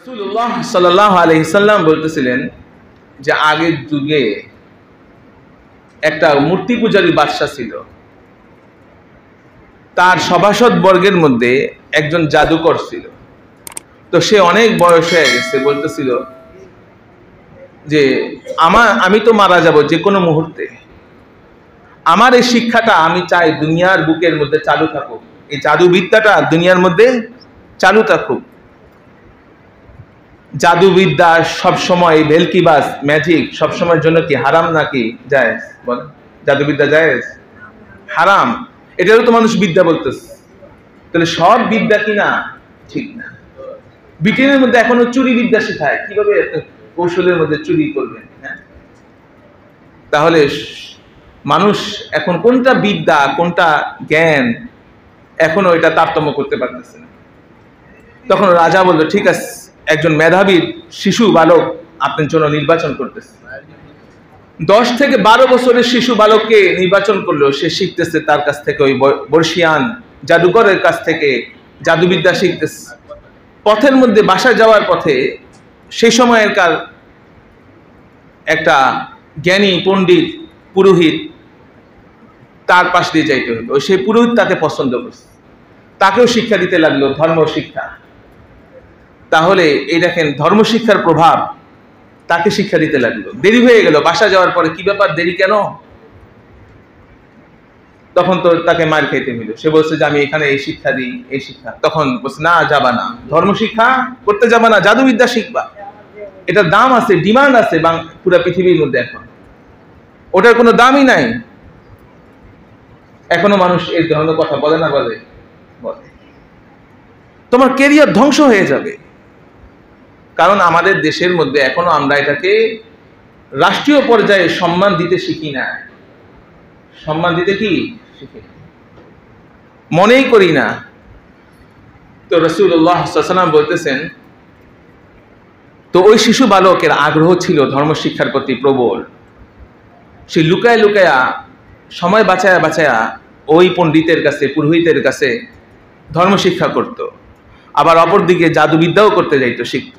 রাসূলুল্লাহ সাল্লাল্লাহু আলাইহি সাল্লাম বলতেছিলেন যে আগের যুগে একটা মূর্তি পূজারী বাদশা ছিল। তার সভাসদ বর্গের মধ্যে একজন জাদুকর ছিল। তো সে অনেক বয়স হয়ে গেছে, বলতেছিল যে আমি তো মারা যাব যে কোনো মুহূর্তে, আমার এই শিক্ষাটা আমি চাই দুনিয়ার বুকের মধ্যে চালু থাকুক, এই জাদুবিদ্যাটা দুনিয়ার মধ্যে চালু থাকুক। জাদুবিদ্যা সবসময়, ভেলকিবাজ, ম্যাজিক সবসময়ের জন্য কি হারাম নাকি জায়েজ? বল, জাদুবিদ্যা জায়েজ? হারাম। এটারও তো মানুষ বিদ্যা বলতেছে। তাহলে সব বিদ্যা কিনা? ঠিক না। ব্রিটেনের মধ্যে এখনো চুরি বিদ্যা শেখায়, কিভাবে কৌশলের মধ্যে চুরি করবেন। হ্যাঁ, তাহলে মানুষ এখন কোনটা বিদ্যা কোনটা জ্ঞান এখনো এটা তারতম্য করতে পারতেছে না। তখন রাজা বলল, ঠিক আছে, একজন মেধাবী শিশু বালক আপনার জন্য নির্বাচন করতেছে। 10 থেকে 12 বছরের শিশু বালককে নির্বাচন করলো। সে শিখতেছে তার কাছ থেকে, ওই বর্ষিয়ান জাদুকরের কাছ থেকে জাদুবিদ্যা শিখতেছে। পথের মধ্যে বাসা যাওয়ার পথে সেই সময়কার একটা জ্ঞানী পণ্ডিত পুরোহিত তার পাশ দিয়ে যাইতে হলো। সেই পুরোহিত তাকে পছন্দ করছে, তাকেও শিক্ষা দিতে লাগলো, ধর্ম শিক্ষা। তাহলে এই দেখেন ধর্মশিক্ষার প্রভাব, তাকে শিক্ষা দিতে লাগলো। দেরি হয়ে গেল বাসা যাওয়ার পরে, কি ব্যাপার দেরি কেন? তখন তো তাকে মার খাইতে হইল। সে বলছে যে আমি এখানে এই শিক্ষা দিই, এই শিক্ষা। তখন বলছে না, যাবা না, ধর্মশিক্ষা করতে যাবা না, জাদুবিদ্যা শিখবা। এটার দাম আছে, ডিমান্ড আছে পুরো পৃথিবীর মধ্যে। এখন ওটার কোনো দামই নাই। এখনো মানুষ এই ধরনের কথা বলে না? বলে। তোমার ক্যারিয়ার ধ্বংস হয়ে যাবে। কারণ আমাদের দেশের মধ্যে এখনো আমরা এটাকে রাষ্ট্রীয় পর্যায়ে সম্মান দিতে শিখি না। সম্মান দিতে কি শিখি না, মনেই করি না। তো রাসূলুল্লাহ সাল্লাল্লাহু আলাইহি ওয়াসাল্লাম বলতেছেন, তো ওই শিশু বালকের আগ্রহ ছিল ধর্মশিক্ষার প্রতি প্রবল। সে লুকায় লুকায়া, সময় বাঁচায়া বাঁচায়া ওই পণ্ডিতের কাছে, পুরোহিতের কাছে ধর্মশিক্ষা করত। আবার অপরদিকে জাদুবিদ্যাও করতে যাইতো, শিখত।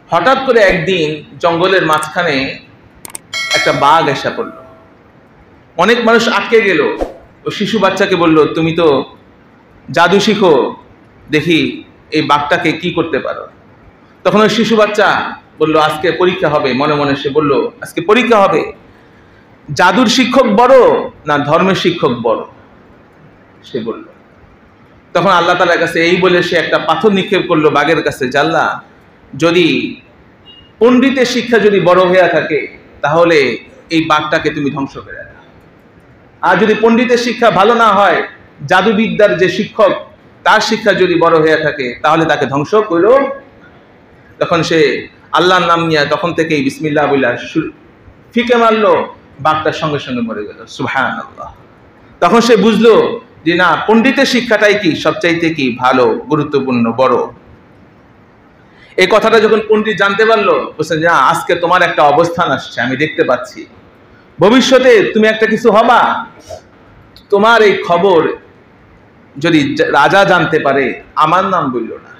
হঠাৎ করে একদিন জঙ্গলের মাঝখানে একটা বাঘ এসে পড়ল। অনেক মানুষ আটকে গেল। ও শিশু বাচ্চাকে বলল, তুমি তো জাদু শিখো, দেখি এই বাঘটাকে কি করতে পারো। তখন ওই শিশু বাচ্চা বলল, আজকে পরীক্ষা হবে। মনে মনে সে বলল, আজকে পরীক্ষা হবে, জাদুর শিক্ষক বড় না ধর্মের শিক্ষক বড়? সে বলল। তখন আল্লাহ তাআলার কাছে এই বলে সে একটা পাথর নিক্ষেপ করলো বাঘের কাছে, জাল্লা, যদি পণ্ডিতের শিক্ষা যদি বড় হয়ে থাকে তাহলে এই বাঘটাকে তুমি ধ্বংস করে দাও। আর যদি পণ্ডিতের শিক্ষা ভালো না হয়, জাদুবিদ্যার যে শিক্ষক তার শিক্ষা যদি বড় হয়ে থাকে, তাহলে তাকে ধ্বংস করো। তখন সে আল্লাহর নাম নিয়ে তখন থেকেই বিসমিল্লাহ বলে ফিকে মারলো, বাঘটার সঙ্গে সঙ্গে মরে গেল। সুবহানাল্লাহ। তখন সে বুঝলো যে না, পণ্ডিতের শিক্ষাটাই কি সবচাইতে কি ভালো, গুরুত্বপূর্ণ, বড়। এই কথাটা যখন পণ্ডিত জানতে পারলো, বলছে যে আজকে তোমার একটা অবস্থান আসছে, আমি দেখতে পাচ্ছি ভবিষ্যতে তুমি একটা কিছু হবা। তোমার এই খবর যদি রাজা জানতে পারে, আমার নাম বললো না।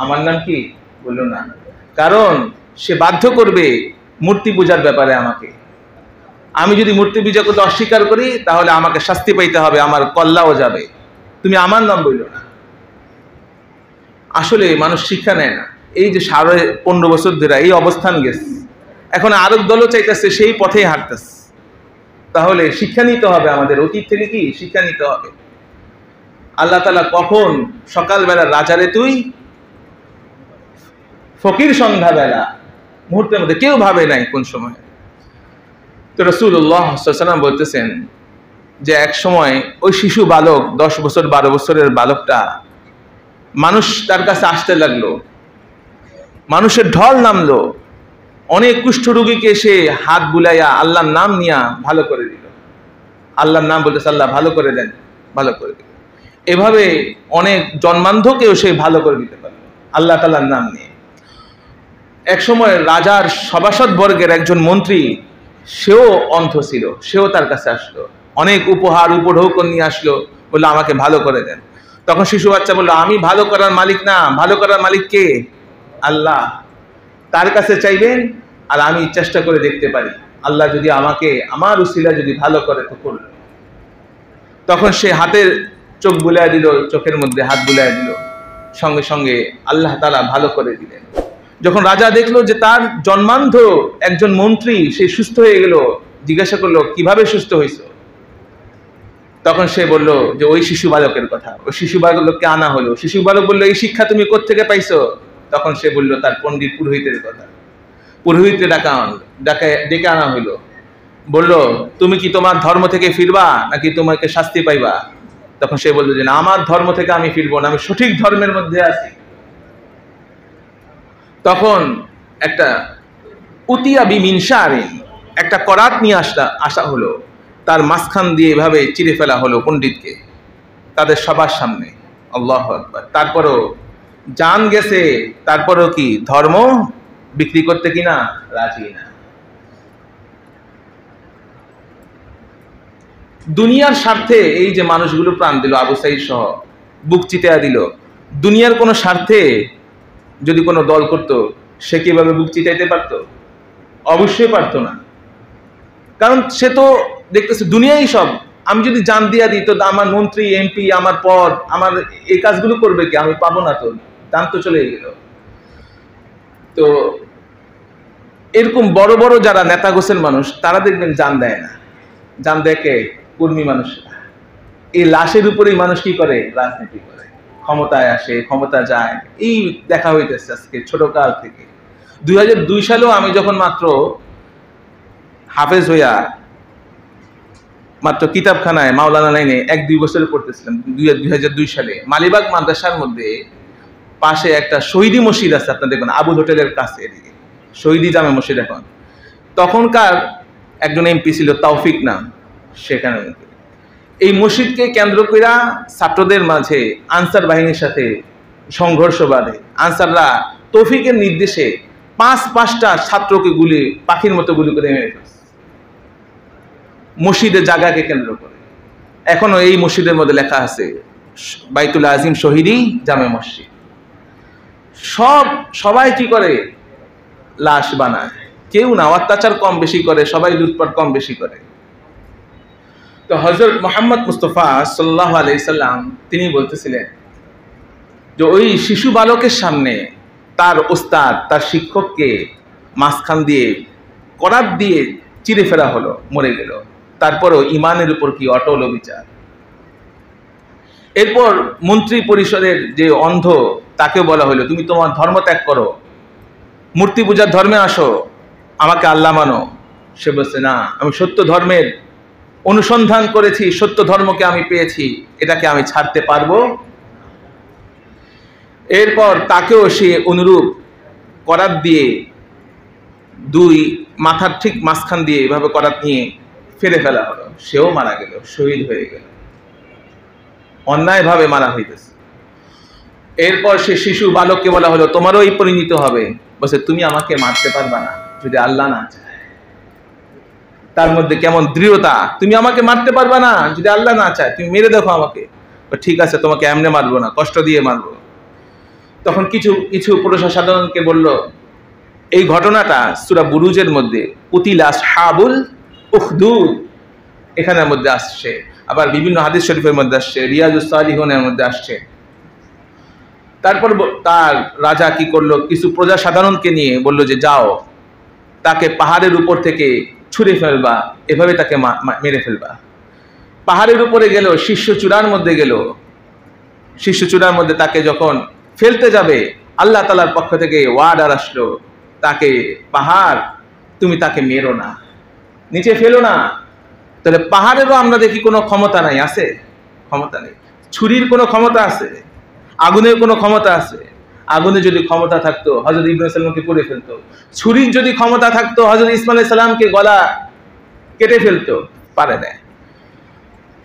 আমার নাম কি বললো না, কারণ সে বাধ্য করবে মূর্তি পূজার ব্যাপারে আমাকে। আমি যদি মূর্তি পূজা করতে অস্বীকার করি, তাহলে আমাকে শাস্তি পাইতে হবে, আমার কল্লাও যাবে। তুমি আমার নাম বললো না। আসলে মানুষ শিক্ষা নেয় না। এই যে 15 বছর ধরে এই অবস্থান গেছে, এখন আরেক দলও চাইতেছে সেই পথেই হাঁটতেছে। তাহলে শিক্ষা নিতে হবে, আমাদের অতীত থেকে কি শিক্ষা নিতে হবে। আল্লাহ তাআলা কখন সকালবেলা রাজারে তুই, ফকির সন্ধ্যাবেলা, মুহূর্তের মধ্যে কেউ ভাবে নাই কোন সময়। তো রাসূলুল্লাহ সাল্লাল্লাহু আলাইহি ওয়াসাল্লাম বলতেছেন যে এক সময় ওই শিশু বালক, 10 বছর 12 বছরের বালকটা, মানুষ তার কাছে আসতে লাগলো, মানুষের ঢল নামলো। অনেক কুষ্ঠ রোগীকে সে হাত বুলাইয়া আল্লাহর নাম নিয়া ভালো করে দিল। আল্লাহর নাম বলতেছে, আল্লাহ ভালো করে দেন, ভালো করে দিল। এভাবে অনেক জন্মান্ধকেও সে ভালো করে দিতে পারলো আল্লাহ তাআলার নাম নিয়ে। এক সময় রাজার সভাসদ বর্গের একজন মন্ত্রী, সেও অন্ধ ছিল, সেও তার কাছে আসলো, অনেক উপহার উপঢৌকন নিয়ে আসলো, বললো আমাকে ভালো করে দেন। তখন শিশু বাচ্চা বললো, আমি ভালো করার মালিক না, ভালো করার মালিক কে? আল্লাহ তার কাছে চাইবেন, আর আমি চেষ্টা করে দেখতে পারি, আল্লাহ যদি আমাকে আমার উসিলা যদি ভালো করে তো করল। তখন সে হাতের চোখ বুলায় দিল, চোখের মধ্যে হাত বুলায় দিল, সঙ্গে সঙ্গে আল্লাহ তাআলা ভালো করে দিলেন। যখন রাজা দেখলো যে তার জন্মান্ধ একজন মন্ত্রী সে সুস্থ হয়ে গেল, জিজ্ঞাসা করলো কিভাবে সুস্থ হয়েছে? তখন সে বলল যে ওই শিশু বালকের কথা। ওই শিশু বালককে আনা হলো। শিশু বালক বলল, এই শিক্ষা তুমি কোত্থেকে পাইছো? তখন সে বলল তার পণ্ডিত পুরোহিতের কথা। পুরোহিতকে ডেকে আনা হইল। বলল, তুমি কি তোমার ধর্ম থেকে ফিরবা নাকি তোমাকে শাস্তি পাইবা? তখন সে বলল যে না, আমার ধর্ম থেকে আমি ফিরবো না, আমি সঠিক ধর্মের মধ্যে আছি। তখন একটা উতিয়া বিমিনশারিন, একটা করাত নিয়ে আসা হলো, তার মাঝখান দিয়ে এভাবে চিরে ফেলা হলো পণ্ডিতকে তাদের সবার সামনে। আল্লাহু আকবার। তারপরও জান গেছে, তারপরও কি ধর্ম বিক্রি করতে কিনা রাজি না। দুনিয়ার স্বার্থে এই যে মানুষগুলো প্রাণ দিল, আবু সাঈদ সহ বুক চিতা দিল, দুনিয়ার কোনো স্বার্থে যদি কোনো দল করত, সে কিভাবে বুক চিতাইতে পারতো? অবশ্যই পারতো না। কারণ সে তো দেখতেছে দুনিয়াই সব। আমি যদি জান দিয়া দিই তো আমার মন্ত্রী এমপি, আমার পদ, আমার এই কাজগুলো করবে কি? আমি পাবো না, তো জান তো চলে গেল। তো এরকম বড় বড় যারা নেতা গোছের মানুষ, তারা দেখবেন জান দেয় না। জান দেখে কর্মী মানুষরা। এই লাশের উপরেই মানুষ কি করে? রাজনীতি করে, ক্ষমতায় আসে, ক্ষমতা যায়। এই দেখা হইতেছে আজকে ছোট কাল থেকে। 2002 সালেও আমি যখন মাত্র হাফেজ হইয়া মাত্র কিতাবখানায় মাওলানা লাইনে 1-2 বছর পড়তেছিলাম, 2002 সালে মালিবাগ মাদ্রাসার মধ্যে পাশে একটা শহীদি মসজিদ আছে, আপনার দেখবেন আবুল হোটেলের কাছে, এদিকে শহীদি জামে মসজিদ। এখন তখনকার একজন এমপি ছিল তৌফিক নাম, সেখানে এই মসজিদকে কেন্দ্র করে ছাত্রদের মাঝে আনসার বাহিনীর সাথে সংঘর্ষ বাধে। আনসাররা তৌফিকের নির্দেশে 5-5টা ছাত্রকে গুলি, পাখির মতো গুলি করে মেরে ফেলছে মসজিদের জায়গাকে কেন্দ্র করে। এখনো এই মসজিদের মধ্যে লেখা আছে বাইতুল আজিম শহীদি জামে মসজিদ। সবাই কি করে? লাশ বানায়। কেউ না, অত্যাচার কম বেশি করে, সবাই লুটপাট কম বেশি করে। তো হযরত মুহাম্মদ মুস্তাফা সাল্লাল্লাহু আলাইহি সাল্লাম তিনি বলতেছিলেন যে ওই শিশু বালকের সামনে তার ওস্তাদ, তার শিক্ষককে মাঝখান দিয়ে করাত দিয়ে চিরে ফেলা হলো, মরে গেল। তারপরও ইমানের উপর কি অটল বিচার। এরপর মন্ত্রী পরিষদের যে অন্ধ, তাকে বলা হলো তুমি তোমার ধর্ম ত্যাগ করো, মূর্তি পূজার ধর্মে আসো, আমাকে আল্লাহ মানো। সে বলছে না, আমি সত্য ধর্মের অনুসন্ধান করেছি, সত্য ধর্মকে আমি পেয়েছি, এটাকে আমি ছাড়তে পারবো। এরপর তাকেও সে অনুরূপ করাত দিয়ে দুই মাথার ঠিক মাঝখান দিয়ে এভাবে করাত নিয়ে ফেলে ফেলা হলো। সেও মারা গেল, শহীদ হয়ে গেল, অন্যায়ভাবে মারা হইতেছে। এরপর সে শিশু বালককে বলা হলো তোমারও এই পরিণত হবে। বলছে তুমি আমাকে মারতে পারবা না যদি আল্লাহ না চায়। তার মধ্যে কেমন দৃঢ়তা, তুমি আমাকে মারতে পারবা না যদি আল্লাহ না চায়, তুমি মেরে দেখো আমাকে। ঠিক আছে, তোমাকে এমনি মারবো না, কষ্ট দিয়ে মারবো। তখন কিছু কিছু প্রশাসনকে বলল, এই ঘটনাটা সূরা বুরুজের মধ্যে কুতিলা আসহাবুল উখদুদ এখানের মধ্যে আসছে, আবার বিভিন্ন হাদিস শরীফের মধ্যে আসছে, রিয়াজুস সালিহিনের মধ্যে আসছে। তারপর তার রাজা কি করলো, কিছু প্রজা সাধারণকে নিয়ে বলল যে যাও, তাকে পাহাড়ের উপর থেকে ছুঁড়ে ফেলবা, এভাবে তাকে মেরে ফেলবা। পাহাড়ের উপরে গেল, শীর্ষ চূড়ার মধ্যে গেল। শীর্ষ চূড়ার মধ্যে তাকে যখন ফেলতে যাবে, আল্লাহ তাআলার পক্ষ থেকে ওয়ার্ডার আসলো, তাকে পাহাড় তুমি তাকে মেরো না, নিচে ফেলো না। তাহলে পাহাড়েরও আমরা দেখি কোনো ক্ষমতা নাই, আছে? ক্ষমতা নেই। ছুরির কোনো ক্ষমতা আছে? আগুনের কোনো ক্ষমতা আছে? আগুনে যদি ক্ষমতা থাকতো হযরত ইব্রাহিম সাল্লামকে পুড়ে ফেলতো। ছুরির যদি ক্ষমতা থাকতো হযরত ইসমাঈল আলাইহিস সালামকে গলা কেটে ফেলতো, পারে না।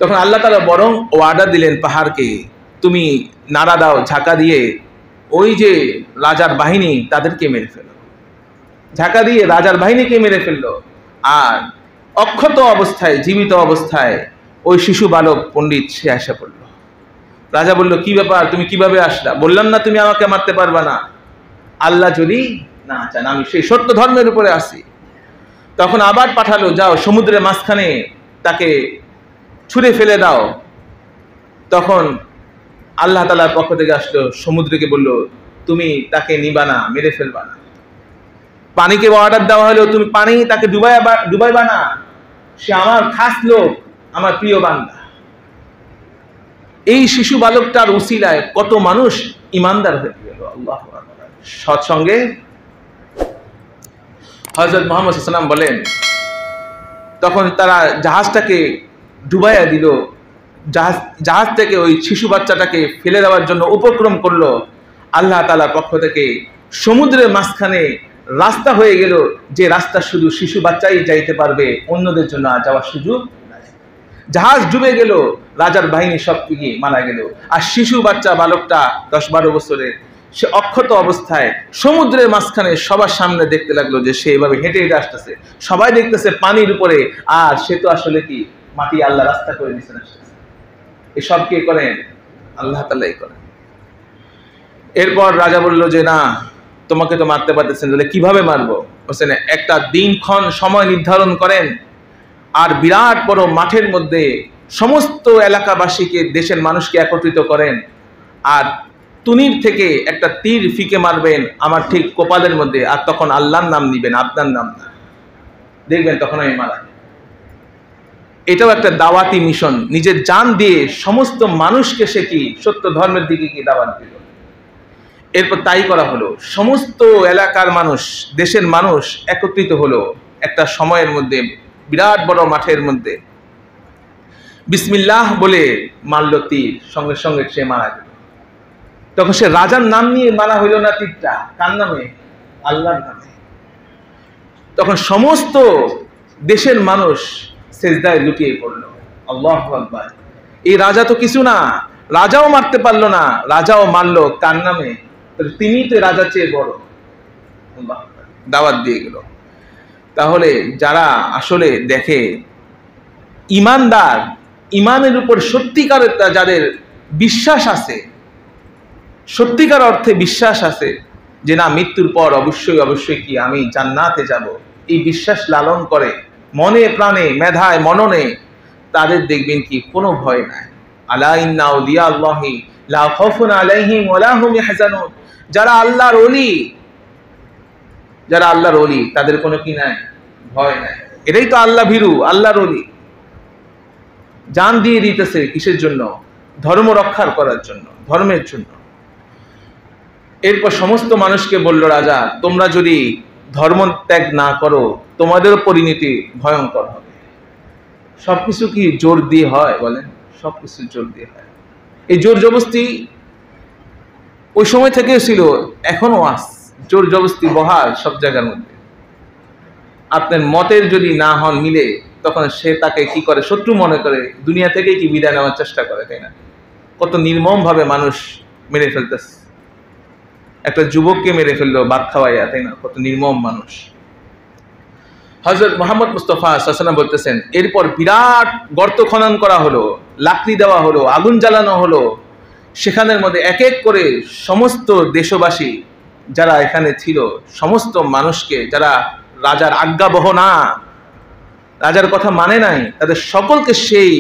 তখন আল্লাহ তাআলা বরং ওয়াদা দিলেন পাহাড়কে, তুমি নাড়া দাও, ঝাঁকা দিয়ে ওই যে রাজার বাহিনী তাদেরকে মেরে ফেলো। ঝাঁকা দিয়ে রাজার বাহিনীকে মেরে ফেললো। আর অক্ষত অবস্থায়, জীবিত অবস্থায় ওই শিশু বালক পণ্ডিত সে এসে পড়লো। রাজা বলল কি ব্যাপার, তুমি কিভাবে আসলা? বললাম না তুমি আমাকে মারতে পারবা না। আল্লাহ যদি না চান আমি সেই সত্য ধর্মের উপরে আসি। তখন আবার পাঠালো, যাও সমুদ্রের মাঝখানে তাকে ছুঁড়ে ফেলে দাও। তখন আল্লাহ তাআলার পক্ষ থেকে আসলো, সমুদ্রকে বলল তুমি তাকে নিবা না, মেরে ফেলবা না। পানিকে অর্ডার দেওয়া হলো, তুমি পানি তাকে ডুবাইবা না, সে আমার খাস লোক, আমার প্রিয় বান্দা। এই শিশু বালকটার উসিলায় কত মানুষ ইমানদার হয়ে গেল। আল্লাহু আকবার। সৎসঙ্গে হযরত মুহাম্মদ সাল্লাল্লাহু আলাইহি ওয়াসাল্লাম বলেন, তখন তারা জাহাজটাকে ডুবাইয়া দিল, জাহাজ থেকে ওই শিশু বাচ্চাটাকে ফেলে দেওয়ার জন্য উপক্রম করলো। আল্লাহ তাআলার পক্ষ থেকে সমুদ্রের মাঝখানে রাস্তা হয়ে গেল, যে রাস্তা শুধু শিশু বাচ্চাই যাইতে পারবে, অন্যদের জন্য আর যাওয়ার সুযোগ নাই। জাহাজ ডুবে গেল, রাজার বাহিনী সব কি মারা গেল, আর শিশু বাচ্চা বালকটা 10-12 বছরের, সে অক্ষত অবস্থায় সমুদ্রের মাঝখানে সবার সামনে দেখতে লাগলো যে সে এভাবে হেঁটে হেঁটে আসতেছে। সবাই দেখতেছে পানির উপরে, আর সে তো আসলে কি মাটি আল্লাহ রাস্তা করে দিচ্ছেন, আসতেছে। এসব কে করেন? আল্লাহ তাআলাই করেন। এরপর রাজা বলল যে না, তোমাকে তো মারতে পারতেছেন, তাহলে কিভাবে মারবো? বলছেন একটা দিনক্ষণ সময় নির্ধারণ করেন, আর বিরাট বড় মাঠের মধ্যে সমস্ত এলাকাবাসীকে, দেশের মানুষকে একত্রিত করেন, আর তুনির থেকে একটা তীর ফিকে মারবেন আমার ঠিক কপালের মধ্যে, আর তখন আল্লাহর নাম নিবেন, আপনার নাম না, দেখবেন তখন আমি মারা। এটাও একটা দাওয়াতি মিশন, নিজের জান দিয়ে সমস্ত মানুষকে সে কি সত্য ধর্মের দিকে কি দাওয়াত দিল। এরপর তাই করা হলো, সমস্ত এলাকার মানুষ, দেশের মানুষ একত্রিত হলো একটা সময়ের মধ্যে, বিরাট বড় মাঠের মধ্যে। বিসমিল্লাহ বলে মারল তীর, সঙ্গে সঙ্গে সে মারা গেল। তখন সে রাজার নাম নিয়ে মারা হইল না, তীরটা কার নামে? আল্লাহর নামে। তখন সমস্ত দেশের মানুষ সেজদায় লুটিয়ে পড়লো। আল্লাহু আকবার। এই রাজা তো কিছু না, রাজাও মারতে পারলো না, রাজাও মারলো কার নামে? তিনি তো রাজার চেয়ে বড়। দাওয়াত দিয়ে গেল। তাহলে যারা আসলে দেখে ইমানদার, ইমানের উপর সত্যিকার যাদের বিশ্বাস আছে, সত্যিকার অর্থে বিশ্বাস আছে যে না মৃত্যুর পর অবশ্যই অবশ্যই কি আমি জান্নাতে যাব, এই বিশ্বাস লালন করে মনে প্রাণে মেধায় মননে, তাদের দেখবেন কি কোনো ভয় নাই। আলা ইন্না আউলিয়া আল্লাহি লা খাউফুন আলাইহিম ওয়া লা হুম ইয়াহজানুন। যারা আল্লাহর ওলি, যারা আল্লাহর ওলি, তাদের কোনো কি নাই? ভয় নাই। এটাই তো আল্লাহ ভীরু, আল্লাহর ওলি। জান দিয়ে দিতেছে কিসের জন্য? ধর্ম রক্ষার করার জন্য, ধর্মের জন্য। এরপর সমস্ত মানুষকে বলল রাজা, তোমরা যদি ধর্ম ত্যাগ না করো তোমাদেরও পরিণতি ভয়ঙ্কর হবে। সবকিছু কি জোর দিয়ে হয় বলেন? সবকিছু জোর দিয়ে হয়। এই জোর জবস্তি ওই সময় থেকে ছিল, এখনো আছে জোর জবস্তি বহাল সব জায়গার মধ্যে। আপনার মতের যদি না হন মিলে, তখন সে তাকে কি করে? শত্রু মনে করে, দুনিয়া থেকে কি বিদায় নেওয়ার চেষ্টা করে, তাই না? কত নির্মম ভাবে মানুষ মেরে ফেলতেছে। একটা যুবককে মেরে ফেললো ভাত খাওয়াইয়া, তাই না? কত নির্মম মানুষ। হযরত মুহাম্মদ মুস্তাফা সাল্লাল্লাহু আলাইহি ওয়াসাল্লাম বলতেছেন, এরপর বিরাট গর্ত খনন করা হলো, লাকড়ি দেওয়া হলো, আগুন জ্বালানো হলো। সেখানের মধ্যে এক এক করে সমস্ত দেশবাসী যারা এখানে ছিল, সমস্ত মানুষকে, যারা রাজার আজ্ঞাবহ না, রাজার কথা মানে নাই, তাদের সকলকে সেই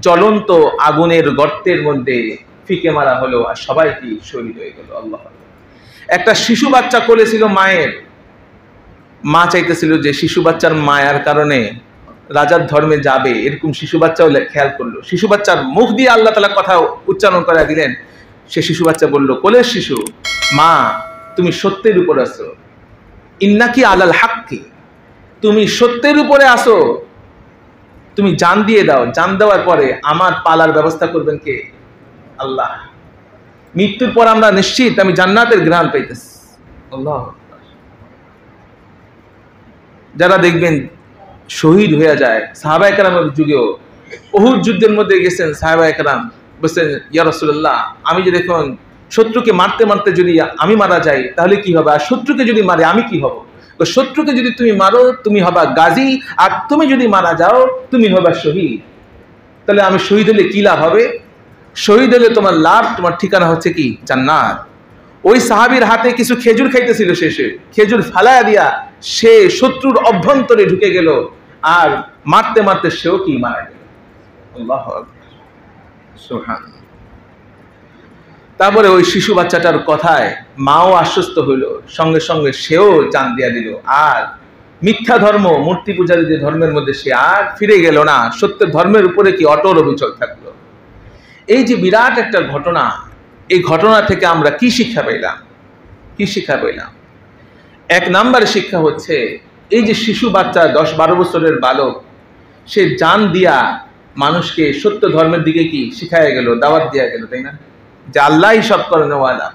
জ্বলন্ত আগুনের গর্তের মধ্যে ফিকে মারা হলো, আর সবাই কি শহীদ হয়ে গেল। আল্লাহ। একটা শিশু বাচ্চা কোলে ছিল মায়ের, মা চাইতেছিল যে শিশু বাচ্চার মায়ার কারণে রাজার ধর্মে যাবে, এরকম শিশু বাচ্চাও খেয়াল করলো। শিশু বাচ্চার মুখ দিয়ে আল্লাহ তাআলা কথা উচ্চারণ করে দিলেন। সে শিশু বাচ্চা বলল, কোলের শিশু, মা তুমি সত্যের উপর আছো, ইন্নাকি আলাল হাক্কি, তুমি সত্যের উপরে আসো, তুমি জান দিয়ে দাও। জান দেওয়ার পরে আমার পালার ব্যবস্থা করবেন কে? আল্লাহ। মৃত্যুর পর আমরা নিশ্চিত আমি জান্নাতের ঘ্রাণ পাইতেছি। আল্লাহ। যারা দেখবেন শহীদ হয়ে যায়, সাহাবায়ে কেরামের যুগেও উহুদ যুদ্ধের মধ্যে গেছেন সাহাবায়ে কেরাম, বলছেন ইয়া রাসূলুল্লাহ, আমি যে দেখুন শত্রুকে মারতে মারতে যদি আমি মারা যাই তাহলে কি হবে, আর শত্রুকে যদি মারে আমি কি হব? তো শত্রুকে যদি তুমি মারো তুমি হবা গাজী, আর তুমি যদি মারা যাও তুমি হবা শহীদ। তাহলে আমি শহীদ হলে কি লাভ হবে? শহীদ হলে তোমার লাভ, তোমার ঠিকানা হচ্ছে কি? জান্নাত। ওই সাহাবীর হাতে কিছু খেজুর খাইতেছিল, শেষে খেজুর ফালায়া দিয়া সে শত্রুর অভ্যন্তরে ঢুকে গেল, আর মারতে মারতে সেও কি মারা গেল। আল্লাহু আকবার, সুবহানাল্লাহ। তারপরে ওই শিশু বাচ্চাটার কথায় মাও আশ্বস্ত হইল, সঙ্গে সঙ্গে সেও জান দিয়া দিল, আর মিথ্যা ধর্ম, মূর্তি পূজারীদের ধর্মের মধ্যে সে আর ফিরে গেল না, সত্যের ধর্মের উপরে কি অটল অবিচল থাকলো। এই যে বিরাট একটা ঘটনা, এই ঘটনা থেকে আমরা কি শিক্ষা পেলাম? কি শিক্ষা পেলাম? এক নাম্বার শিক্ষা হচ্ছে, এই যে শিশু বাচ্চা 10-12 বছরের বালক, সে জান দিয়া মানুষকে সত্য ধর্মের দিকে কি শিখাইয়া গেল, দাওয়াত দিয়া গেল, তাই না? যে আল্লাহই সব করেনওয়ালা।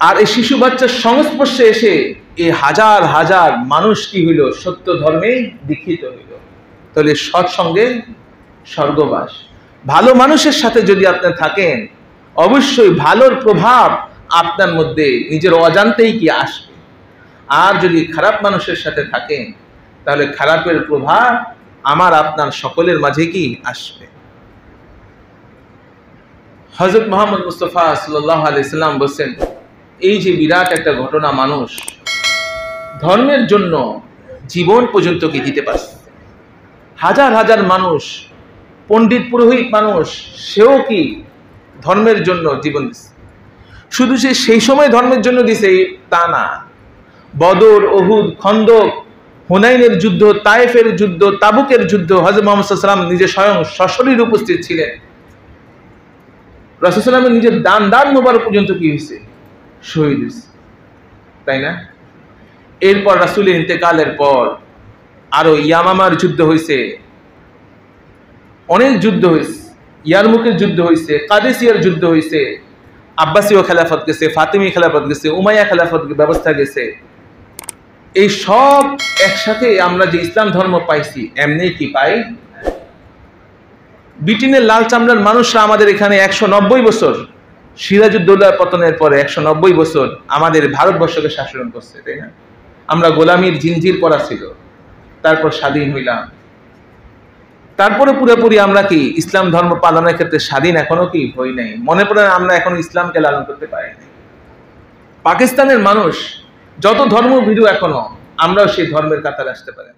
আর এই শিশু বাচ্চার সংস্পর্শে এসে এই হাজার হাজার মানুষ কি হইল, সত্য ধর্মে দীক্ষিত হইল। তাহলে সৎসঙ্গে স্বর্গবাস। ভালো মানুষের সাথে যদি আপনি থাকেন, অবশ্যই ভালোর প্রভাব আপনার মধ্যে নিজের অজান্তেই কি আসবে। আর যদি খারাপ মানুষের সাথে থাকেন, তাহলে খারাপের প্রভাব আমার আপনার সকলের মাঝে কি আসবে। হযরত মুহাম্মদ মুস্তাফা সাল্লাল্লাহু আলাইহি সাল্লাম বলেন, এই যে বিরাট একটা ঘটনা, মানুষ ধর্মের জন্য জীবন পর্যন্ত কি দিতে পারছে। হাজার হাজার মানুষ, পণ্ডিত পুরোহিত মানুষ, সেও কি ধর্মের জন্য জীবন দিছে। শুধু সে সেই সময় ধর্মের জন্য দিছে তা না, বদর, উহুদ, খন্দক, হুনাইনের যুদ্ধ, তায়েফের যুদ্ধ, তাবুকের যুদ্ধ, হযরত মুহাম্মদ সাল্লাল্লাহু আলাইহি ওয়াসাল্লাম নিজে স্বয়ং সশরীরে উপস্থিত ছিলেন। রাসূল সাল্লাল্লাহু আলাইহি ওয়াসাল্লামের নিজের দান মোবারক পর্যন্ত কি হয়েছে, শহীদ হয়েছে, তাই না? এরপর রাসূলের ইন্তেকালের পর আরো ইয়ামামার যুদ্ধ হয়েছে, অনেক যুদ্ধ হয়েছে, ইয়ারমুকের যুদ্ধ হয়েছে, কাদেসিয়ার যুদ্ধ হয়েছে, আব্বাসীয় খেলাফত গেছে, ফাতিমি খেলাফত গেছে, উমাইয়া খেলাফত ব্যবস্থা গেছে। এই সব একসাথে আমরা যে ইসলাম ধর্ম পাইছি, এমনি কি পাই? ব্রিটেনের লাল চামড়ার মানুষরা আমাদের এখানে 190 বছর, সিরাজউদ্দৌলার পতনের পরে 190 বছর আমাদের ভারতবর্ষকে শাসন করছে, তাই না? আমরা গোলামীর জিনজির পরা ছিল, তারপর স্বাধীন হইলাম। তারপরে পুরোপুরি আমরা কি ইসলাম ধর্ম পালনের ক্ষেত্রে স্বাধীন এখনো কি হই নাই। মনে পড়ে আমরা এখন ইসলামকে লালন করতে পারিনি। পাকিস্তানের মানুষ যত ধর্মভীরু এখনো, আমরাও সেই ধর্মের কাতারে আসতে পারি।